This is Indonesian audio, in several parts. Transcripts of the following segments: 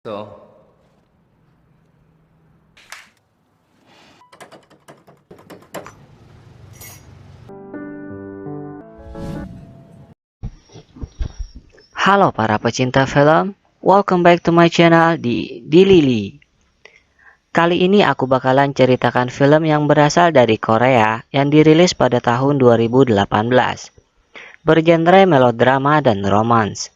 So, Halo para pecinta film, welcome back to my channel di Lili. Kali ini aku bakalan ceritakan film yang berasal dari Korea yang dirilis pada tahun 2018. Bergenre melodrama dan romance.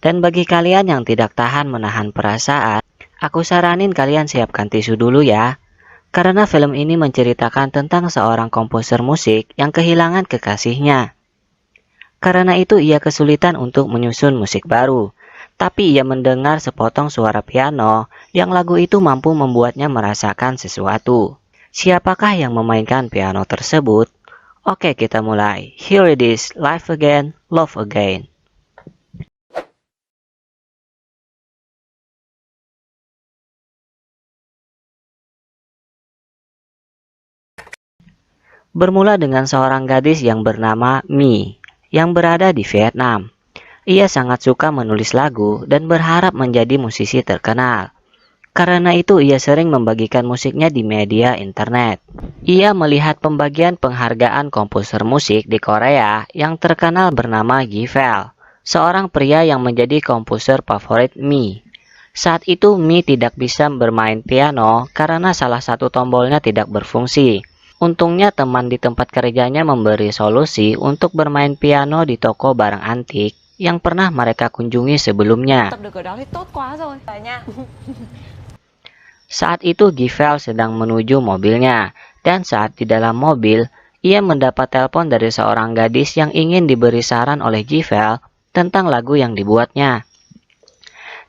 Dan bagi kalian yang tidak tahan menahan perasaan, aku saranin kalian siapkan tisu dulu ya. Karena film ini menceritakan tentang seorang komposer musik yang kehilangan kekasihnya. Karena itu ia kesulitan untuk menyusun musik baru. Tapi ia mendengar sepotong suara piano yang lagu itu mampu membuatnya merasakan sesuatu. Siapakah yang memainkan piano tersebut? Oke, kita mulai. Here it is, Life Again, Love Again. Bermula dengan seorang gadis yang bernama Mi, yang berada di Vietnam. Ia sangat suka menulis lagu dan berharap menjadi musisi terkenal. Karena itu ia sering membagikan musiknya di media internet. Ia melihat pembagian penghargaan komposer musik di Korea yang terkenal bernama Givel, seorang pria yang menjadi komposer favorit Mi. Saat itu Mi tidak bisa bermain piano karena salah satu tombolnya tidak berfungsi. Untungnya teman di tempat kerjanya memberi solusi untuk bermain piano di toko barang antik yang pernah mereka kunjungi sebelumnya. Saat itu Givel sedang menuju mobilnya, dan saat di dalam mobil, ia mendapat telepon dari seorang gadis yang ingin diberi saran oleh Givel tentang lagu yang dibuatnya.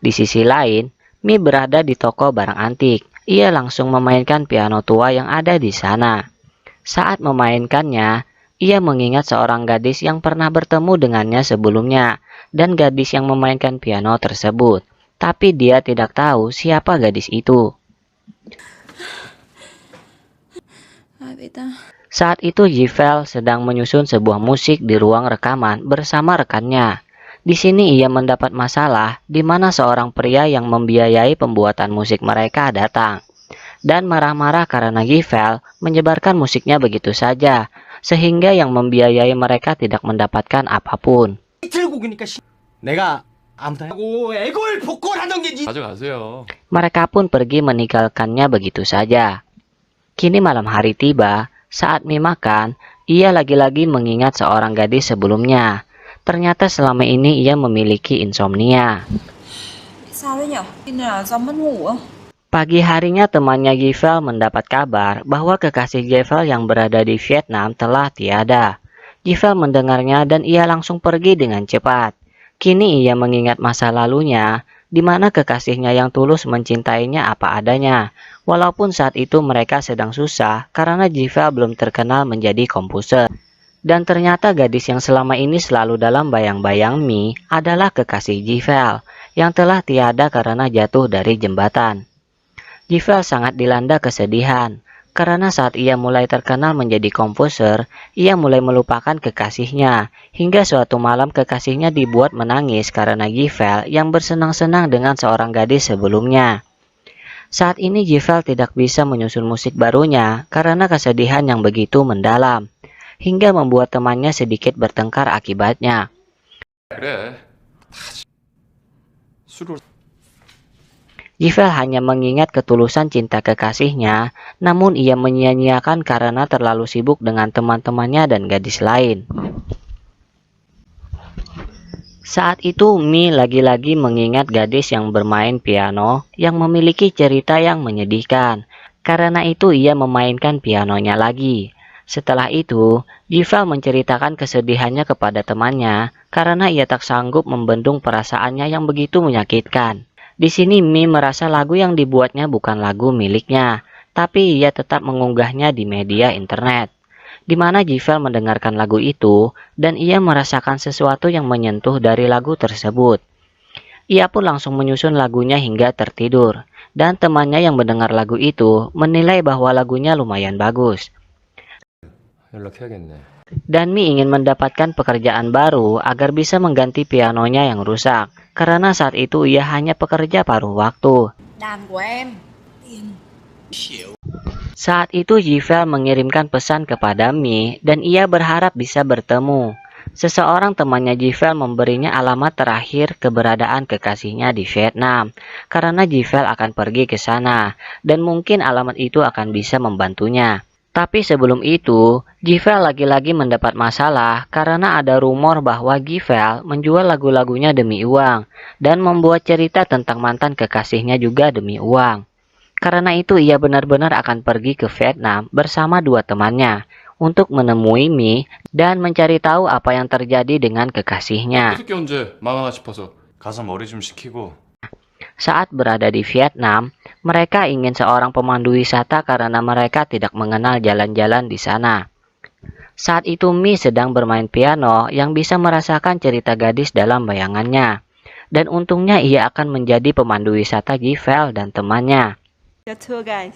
Di sisi lain, Mi berada di toko barang antik. Ia langsung memainkan piano tua yang ada di sana. Saat memainkannya, ia mengingat seorang gadis yang pernah bertemu dengannya sebelumnya, dan gadis yang memainkan piano tersebut. Tapi dia tidak tahu siapa gadis itu. Saat itu Givel sedang menyusun sebuah musik di ruang rekaman bersama rekannya. Di sini ia mendapat masalah di mana seorang pria yang membiayai pembuatan musik mereka datang. Dan marah-marah karena Givel menyebarkan musiknya begitu saja, sehingga yang membiayai mereka tidak mendapatkan apapun. 가져가세요. Mereka pun pergi meninggalkannya begitu saja. Kini malam hari tiba, saat Mi makan, ia lagi-lagi mengingat seorang gadis sebelumnya. Ternyata selama ini ia memiliki insomnia. Pagi harinya temannya Givel mendapat kabar bahwa kekasih Givel yang berada di Vietnam telah tiada. Givel mendengarnya dan ia langsung pergi dengan cepat. Kini ia mengingat masa lalunya, di mana kekasihnya yang tulus mencintainya apa adanya. Walaupun saat itu mereka sedang susah karena Givel belum terkenal menjadi komposer. Dan ternyata gadis yang selama ini selalu dalam bayang-bayang Mi adalah kekasih Givel yang telah tiada karena jatuh dari jembatan. Givel sangat dilanda kesedihan, karena saat ia mulai terkenal menjadi komposer, ia mulai melupakan kekasihnya, hingga suatu malam kekasihnya dibuat menangis karena Givel yang bersenang-senang dengan seorang gadis sebelumnya. Saat ini Givel tidak bisa menyusun musik barunya karena kesedihan yang begitu mendalam, hingga membuat temannya sedikit bertengkar akibatnya. 그래. 술을 Givel hanya mengingat ketulusan cinta kekasihnya, namun ia menyia-nyiakan karena terlalu sibuk dengan teman-temannya dan gadis lain. Saat itu Mi lagi-lagi mengingat gadis yang bermain piano yang memiliki cerita yang menyedihkan. Karena itu ia memainkan pianonya lagi. Setelah itu, Givel menceritakan kesedihannya kepada temannya karena ia tak sanggup membendung perasaannya yang begitu menyakitkan. Di sini Mi merasa lagu yang dibuatnya bukan lagu miliknya, tapi ia tetap mengunggahnya di media internet. Di mana Givel mendengarkan lagu itu dan ia merasakan sesuatu yang menyentuh dari lagu tersebut. Ia pun langsung menyusun lagunya hingga tertidur, dan temannya yang mendengar lagu itu menilai bahwa lagunya lumayan bagus. 연락해야겠네. Dan Mi ingin mendapatkan pekerjaan baru agar bisa mengganti pianonya yang rusak, karena saat itu ia hanya pekerja paruh waktu. Đàn của em. Saat itu Jivel mengirimkan pesan kepada Mi dan ia berharap bisa bertemu. Seseorang temannya Jivel memberinya alamat terakhir keberadaan kekasihnya di Vietnam, karena Jivel akan pergi ke sana dan mungkin alamat itu akan bisa membantunya. Tapi sebelum itu, Jivel lagi-lagi mendapat masalah karena ada rumor bahwa Jivel menjual lagu-lagunya demi uang dan membuat cerita tentang mantan kekasihnya juga demi uang. Karena itu ia benar-benar akan pergi ke Vietnam bersama dua temannya untuk menemui Mi dan mencari tahu apa yang terjadi dengan kekasihnya. 어떻게 언제 망하나 싶어서. 가서 머리 좀 식히고. Saat berada di Vietnam, mereka ingin seorang pemandu wisata karena mereka tidak mengenal jalan-jalan di sana. Saat itu Mi sedang bermain piano yang bisa merasakan cerita gadis dalam bayangannya. Dan untungnya ia akan menjadi pemandu wisata Jivel dan temannya. Tour guide.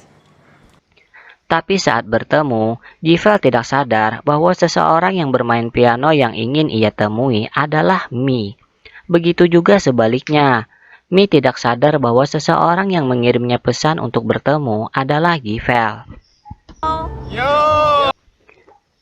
Tapi saat bertemu, Jivel tidak sadar bahwa seseorang yang bermain piano yang ingin ia temui adalah Mi. Begitu juga sebaliknya. Mi tidak sadar bahwa seseorang yang mengirimnya pesan untuk bertemu adalah Jivel.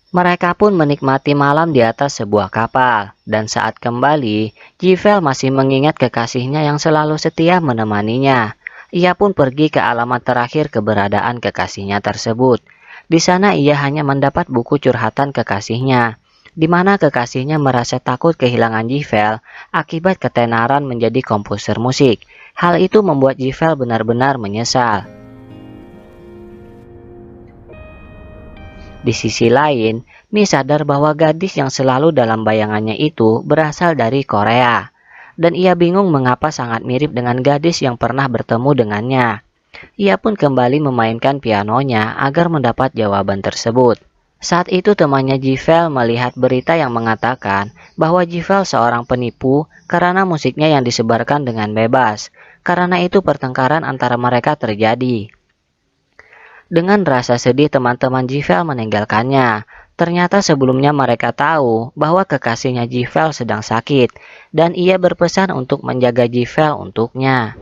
Mereka pun menikmati malam di atas sebuah kapal. Dan saat kembali, Jivel masih mengingat kekasihnya yang selalu setia menemaninya. Ia pun pergi ke alamat terakhir keberadaan kekasihnya tersebut. Di sana ia hanya mendapat buku curhatan kekasihnya, di mana kekasihnya merasa takut kehilangan Jivel akibat ketenaran menjadi komposer musik. Hal itu membuat Jivel benar-benar menyesal. Di sisi lain, Mi sadar bahwa gadis yang selalu dalam bayangannya itu berasal dari Korea. Dan ia bingung mengapa sangat mirip dengan gadis yang pernah bertemu dengannya. Ia pun kembali memainkan pianonya agar mendapat jawaban tersebut. Saat itu temannya Jivel melihat berita yang mengatakan bahwa Jivel seorang penipu karena musiknya yang disebarkan dengan bebas. Karena itu pertengkaran antara mereka terjadi. Dengan rasa sedih teman-teman Jivel meninggalkannya. Ternyata sebelumnya mereka tahu bahwa kekasihnya Jivel sedang sakit dan ia berpesan untuk menjaga Jivel untuknya.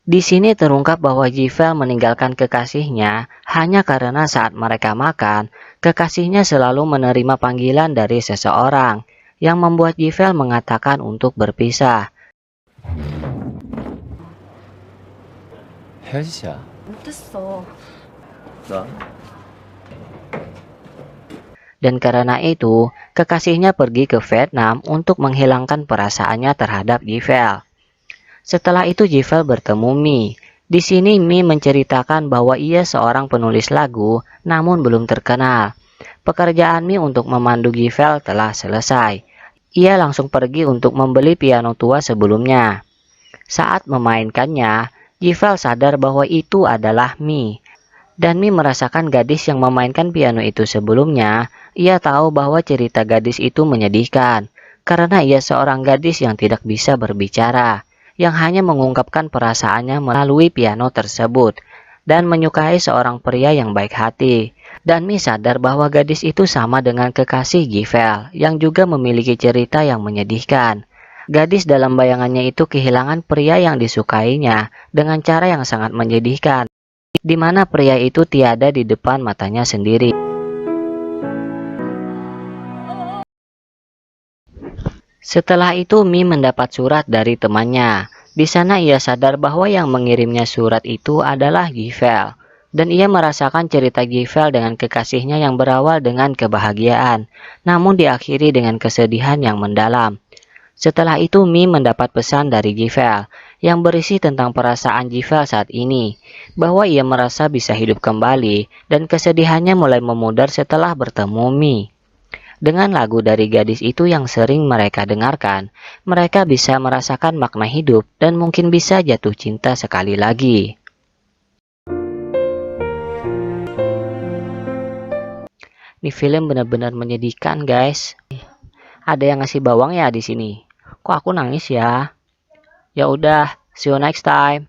Di sini terungkap bahwa Jivel meninggalkan kekasihnya hanya karena saat mereka makan, kekasihnya selalu menerima panggilan dari seseorang yang membuat Jivel mengatakan untuk berpisah. 헤어지자. 못했어. 나? Dan karena itu, kekasihnya pergi ke Vietnam untuk menghilangkan perasaannya terhadap Jivel. Setelah itu Jivel bertemu Mi. Di sini Mi menceritakan bahwa ia seorang penulis lagu, namun belum terkenal. Pekerjaan Mi untuk memandu Jivel telah selesai. Ia langsung pergi untuk membeli piano tua sebelumnya. Saat memainkannya, Jivel sadar bahwa itu adalah Mi. Dan Mi merasakan gadis yang memainkan piano itu sebelumnya. Ia tahu bahwa cerita gadis itu menyedihkan, karena ia seorang gadis yang tidak bisa berbicara, yang hanya mengungkapkan perasaannya melalui piano tersebut, dan menyukai seorang pria yang baik hati. Dan Mi sadar bahwa gadis itu sama dengan kekasih Jivel, yang juga memiliki cerita yang menyedihkan. Gadis dalam bayangannya itu kehilangan pria yang disukainya dengan cara yang sangat menyedihkan, di mana pria itu tiada di depan matanya sendiri. Setelah itu Mi mendapat surat dari temannya. Di sana ia sadar bahwa yang mengirimnya surat itu adalah Jivel. Dan ia merasakan cerita Jivel dengan kekasihnya yang berawal dengan kebahagiaan, namun diakhiri dengan kesedihan yang mendalam. Setelah itu Mi mendapat pesan dari Jivel yang berisi tentang perasaan Jivel saat ini, bahwa ia merasa bisa hidup kembali dan kesedihannya mulai memudar setelah bertemu Mi. Dengan lagu dari gadis itu yang sering mereka dengarkan, mereka bisa merasakan makna hidup dan mungkin bisa jatuh cinta sekali lagi. Ini film benar-benar menyedihkan, guys. Ada yang ngasih bawang ya di sini. Kok aku nangis ya? Ya udah, see you next time.